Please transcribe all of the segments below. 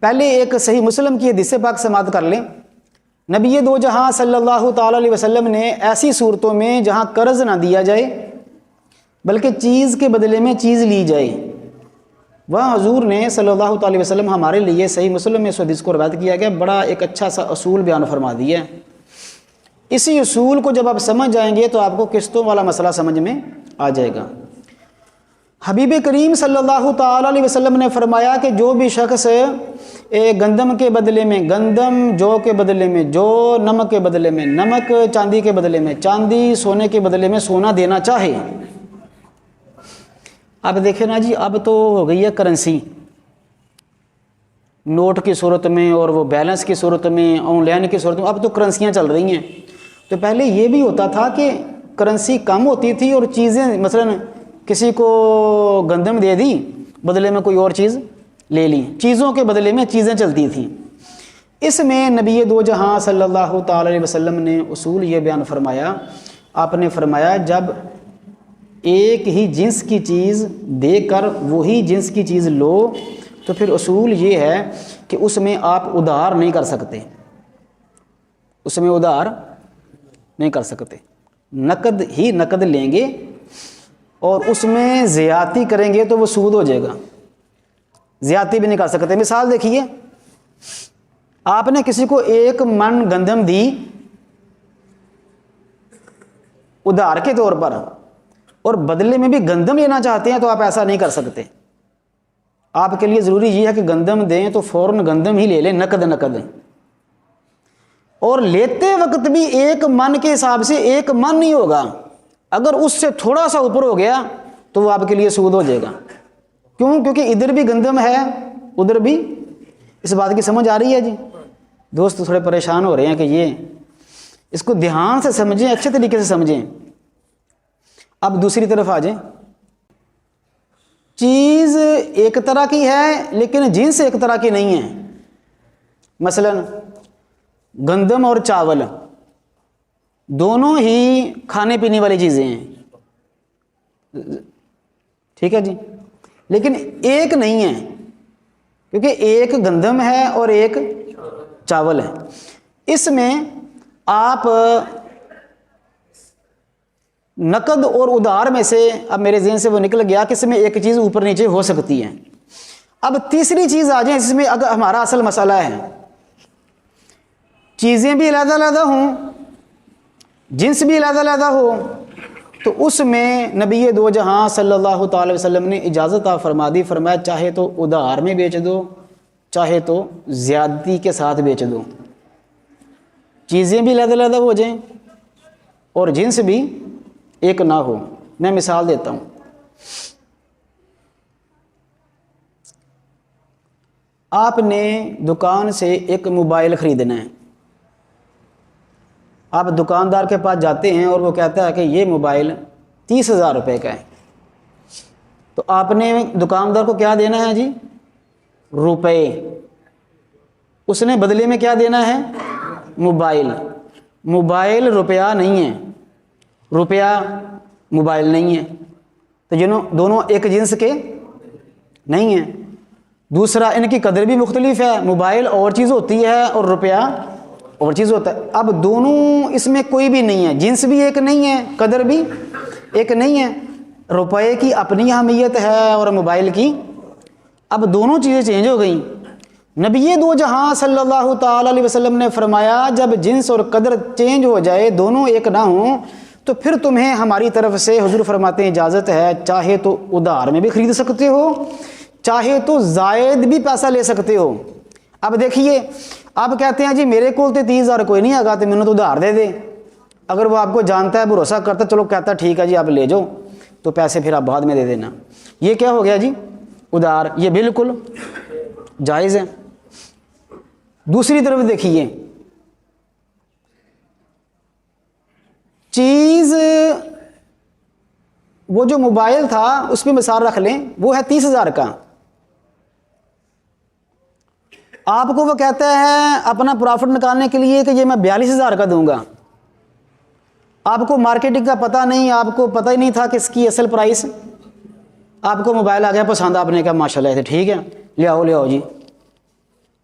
پہلے ایک صحیح مسلم کی حدیث پاک سماعت کر لیں۔ نبی دو جہاں صلی اللہ تعالیٰ علیہ وسلم نے ایسی صورتوں میں جہاں قرض نہ دیا جائے بلکہ چیز کے بدلے میں چیز لی جائے، وہاں حضور نے صلی اللہ تعالیٰ علیہ وسلم ہمارے لیے صحیح مسلم میں اس حدیث کو روایت کیا گیا، بڑا ایک اچھا سا اصول بیان فرما دیا ہے۔ اسی اصول کو جب آپ سمجھ جائیں گے تو آپ کو قسطوں والا مسئلہ سمجھ میں آ جائے گا۔ حبیب کریم صلی اللہ تعالیٰ علیہ وسلم نے فرمایا کہ جو بھی شخص گندم کے بدلے میں گندم، جو کے بدلے میں جو، نمک کے بدلے میں نمک، چاندی کے بدلے میں چاندی، سونے کے بدلے میں سونا دینا چاہے۔ اب دیکھیں نا جی، اب تو ہو گئی ہے کرنسی، نوٹ کی صورت میں اور وہ بیلنس کی صورت میں، آن لائن کی صورت میں، اب تو کرنسیاں چل رہی ہیں۔ تو پہلے یہ بھی ہوتا تھا کہ کرنسی کم ہوتی تھی اور چیزیں مثلا کسی کو گندم دے دی، بدلے میں کوئی اور چیز لے لی، چیزوں کے بدلے میں چیزیں چلتی تھیں۔ اس میں نبی دو جہاں صلی اللہ تعالی علیہ وسلم نے اصول یہ بیان فرمایا، آپ نے فرمایا جب ایک ہی جنس کی چیز دے کر وہی جنس کی چیز لو تو پھر اصول یہ ہے کہ اس میں آپ ادھار نہیں کر سکتے، اس میں ادھار نہیں کر سکتے، نقد ہی نقد لیں گے، اور اس میں زیادتی کریں گے تو وہ سود ہو جائے گا، زیادتی بھی نہیں کر سکتے۔ مثال دیکھیے، آپ نے کسی کو 1 من گندم دی ادھار کے طور پر اور بدلے میں بھی گندم لینا چاہتے ہیں تو آپ ایسا نہیں کر سکتے۔ آپ کے لیے ضروری یہ ہے کہ گندم دیں تو فوراً گندم ہی لے لیں، نقد، اور لیتے وقت بھی 1 من کے حساب سے 1 من نہیں ہوگا، اگر اس سے تھوڑا سا اوپر ہو گیا تو وہ آپ کے لیے سود ہو جائے گا۔ کیوں؟ کیونکہ ادھر بھی گندم ہے ادھر بھی۔ اس بات کی سمجھ آ رہی ہے جی؟ دوست تھوڑے پریشان ہو رہے ہیں کہ یہ اس کو دھیان سے سمجھیں، اچھے طریقے سے سمجھیں۔ اب دوسری طرف آ جائیں، چیز ایک طرح کی ہے لیکن جنس ایک طرح کی نہیں ہے۔ مثلا گندم اور چاول دونوں ہی کھانے پینے والی چیزیں ہیں، ٹھیک ہے جی، لیکن ایک نہیں ہے، کیونکہ ایک گندم ہے اور ایک چاول ہے۔ اس میں آپ نقد اور ادھار میں سے، اب میرے ذہن سے وہ نکل گیا کہ اس میں ایک چیز اوپر نیچے ہو سکتی ہے۔ اب تیسری چیز آ جائیں جس میں اگر ہمارا اصل مسئلہ ہے، چیزیں بھی علیحدہ علیحدہ ہوں، جنس بھی علیحدہ علیحدہ ہو، تو اس میں نبی دو جہاں صلی اللہ تعالی وسلم نے اجازت فرما دی، فرمایا چاہے تو ادھار میں بیچ دو، چاہے تو زیادتی کے ساتھ بیچ دو، چیزیں بھی علیحدہ علیحدہ ہو جائیں اور جنس بھی ایک نہ ہو۔ میں مثال دیتا ہوں، آپ نے دکان سے ایک موبائل خریدنا ہے، آپ دکاندار کے پاس جاتے ہیں اور وہ کہتا ہے کہ یہ موبائل 30,000 روپے کا ہے، تو آپ نے دکاندار کو کیا دینا ہے جی؟ روپے۔ اس نے بدلے میں کیا دینا ہے؟ موبائل۔ موبائل روپیہ نہیں ہے، روپیہ موبائل نہیں ہے، تو دونوں ایک جنس کے نہیں ہیں۔ دوسرا، ان کی قدر بھی مختلف ہے، موبائل اور چیز ہوتی ہے اور روپیہ اور چیز ہوتا ہے۔ اب دونوں اس میں کوئی بھی نہیں ہے، جنس بھی ایک نہیں ہے، قدر بھی ایک نہیں ہے، روپے کی اپنی اہمیت ہے اور موبائل کی، اب دونوں چیزیں چینج ہو گئیں۔ نبی دو جہاں صلی اللہ تعالی علیہ وسلم نے فرمایا جب جنس اور قدر چینج ہو جائے، دونوں ایک نہ ہوں، تو پھر تمہیں ہماری طرف سے حضور فرماتے ہیں اجازت ہے، چاہے تو ادھار میں بھی خرید سکتے ہو، چاہے تو زائد بھی پیسہ لے سکتے ہو۔ اب دیکھیے، آپ کہتے ہیں جی میرے کو تو 30,000 کوئی نہیں آگا تو میں نے تو ادھار دے دے، اگر وہ آپ کو جانتا ہے، بھروسہ کرتا ہے، چلو کہتا ہے ٹھیک ہے جی آپ لے جاؤ، تو پیسے پھر آپ بعد میں دے دینا، یہ کیا ہو گیا جی؟ ادھار۔ یہ بالکل جائز ہے۔ دوسری طرف دیکھیے، چیز وہ جو موبائل تھا اس پہ مثال رکھ لیں، وہ ہے 30,000 کا، آپ کو وہ کہتا ہے اپنا پروفٹ نکالنے کے لیے کہ یہ میں 42,000 کا دوں گا، آپ کو مارکیٹنگ کا پتہ نہیں، آپ کو پتہ ہی نہیں تھا کہ اس کی اصل پرائس، آپ کو موبائل آ گیا پسند، آپ نے کہا ماشاءاللہ ٹھیک ہے لے آؤ جی،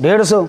150,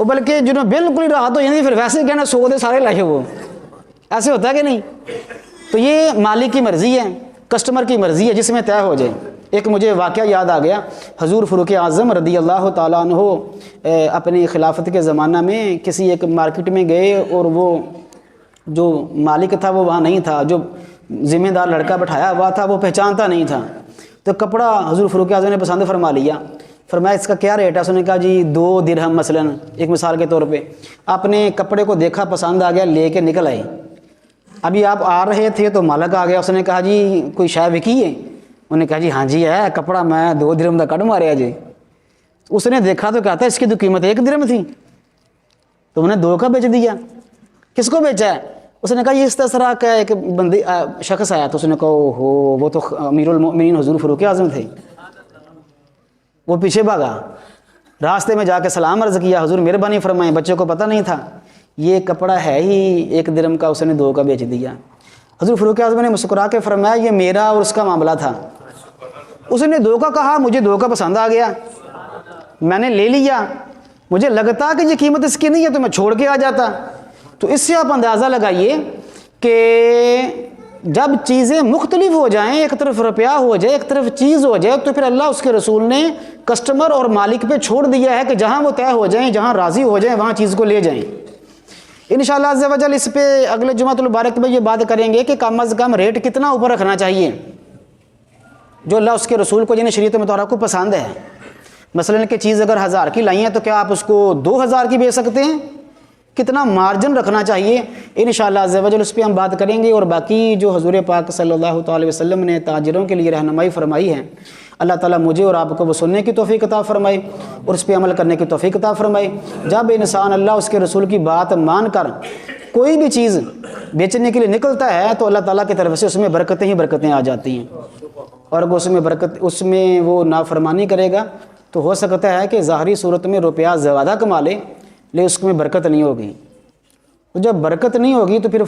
وہ بلکہ جنہوں بالکل ہی راحت ہو جاتی پھر ویسے کہنا 100 دے سارے لائے وہ، ایسے ہوتا ہے کہ نہیں؟ تو یہ مالک کی مرضی ہے، کسٹمر کی مرضی ہے، جس میں طے ہو جائے۔ ایک مجھے واقعہ یاد آ گیا، حضور فاروق اعظم رضی اللہ تعالیٰ عنہ اپنی خلافت کے زمانہ میں کسی ایک مارکیٹ میں گئے، اور وہ جو مالک تھا وہ وہاں نہیں تھا، جو ذمہ دار لڑکا بٹھایا ہوا تھا وہ پہچانتا نہیں تھا۔ تو کپڑا حضور فاروق اعظم نے پسند فرما لیا، فرمایا اس کا کیا ریٹ ہے؟ اس نے کہا جی 2 درہم مثلا، ایک مثال کے طور پہ۔ آپ نے کپڑے کو دیکھا، پسند آ گیا، لے کے نکل آئے۔ ابھی آپ آ رہے تھے تو مالک آ گیا، اس نے کہا جی کوئی شے وکی ہے؟ انہوں نے کہا جی ہاں جی ہے، کپڑا میں 2 درہم کا کٹ ماریا جی۔ اس نے دیکھا تو کہتا ہے اس کی تو قیمت 1 درہم تھی، تو انہوں نے 2 کا بیچ دیا۔ کس کو بیچا ہے؟ اس نے کہا یہ اس طرح کا ایک بندی شخص آیا، تو اس نے کہا ہو وہ تو امیر المؤمنین حضور فاروق اعظم تھے۔ وہ پیچھے بھاگا، راستے میں جا کے سلام عرض کیا، حضور مہربانی فرمائیں، بچے کو پتہ نہیں تھا یہ کپڑا ہے ہی 1 درہم کا، اس نے 2 کا بیچ دیا۔ حضور فاروق اعظم نے مسکرا کے فرمایا یہ میرا اور اس کا معاملہ تھا، اس نے 2 کا کہا، مجھے 2 کا پسند آ گیا، میں نے لے لیا، مجھے لگتا کہ یہ قیمت اس کی نہیں ہے تو میں چھوڑ کے آ جاتا۔ تو اس سے آپ اندازہ لگائیے کہ جب چیزیں مختلف ہو جائیں، ایک طرف روپیہ ہو جائے، ایک طرف چیز ہو جائے، تو پھر اللہ اس کے رسول نے کسٹمر اور مالک پہ چھوڑ دیا ہے کہ جہاں وہ طے ہو جائیں، جہاں راضی ہو جائیں، وہاں چیز کو لے جائیں۔ انشاءاللہ عز و جل اس پہ اگلے جمعۃ المبارک میں یہ بات کریں گے کہ کم از کم ریٹ کتنا اوپر رکھنا چاہیے جو اللہ اس کے رسول کو جنہیں شریعت مطہرہ کو پسند ہے۔ مثلاً کہ چیز اگر 1000 کی لائی ہیں تو کیا آپ اس کو 2000 کی بیچ سکتے ہیں؟ کتنا مارجن رکھنا چاہیے؟ انشاءاللہ عز و جل اس پہ ہم بات کریں گے۔ اور باقی جو حضور پاک صلی اللہ تعالی وسلم نے تاجروں کے لیے رہنمائی فرمائی ہے، اللہ تعالیٰ مجھے اور آپ کو وہ سننے کی توفیق عطا فرمائے اور اس پہ عمل کرنے کی توفیق عطا فرمائے۔ جب انسان اللہ اس کے رسول کی بات مان کر کوئی بھی چیز بیچنے کے لیے نکلتا ہے تو اللہ تعالیٰ کی طرف سے اس میں برکتیں ہی برکتیں آ جاتی ہیں، اور اگر اس میں وہ نافرمانی کرے گا تو ہو سکتا ہے کہ ظاہری صورت میں روپیہ زیادہ کما لے، لیکن اس میں برکت نہیں ہوگی۔ تو جب برکت نہیں ہوگی تو پھر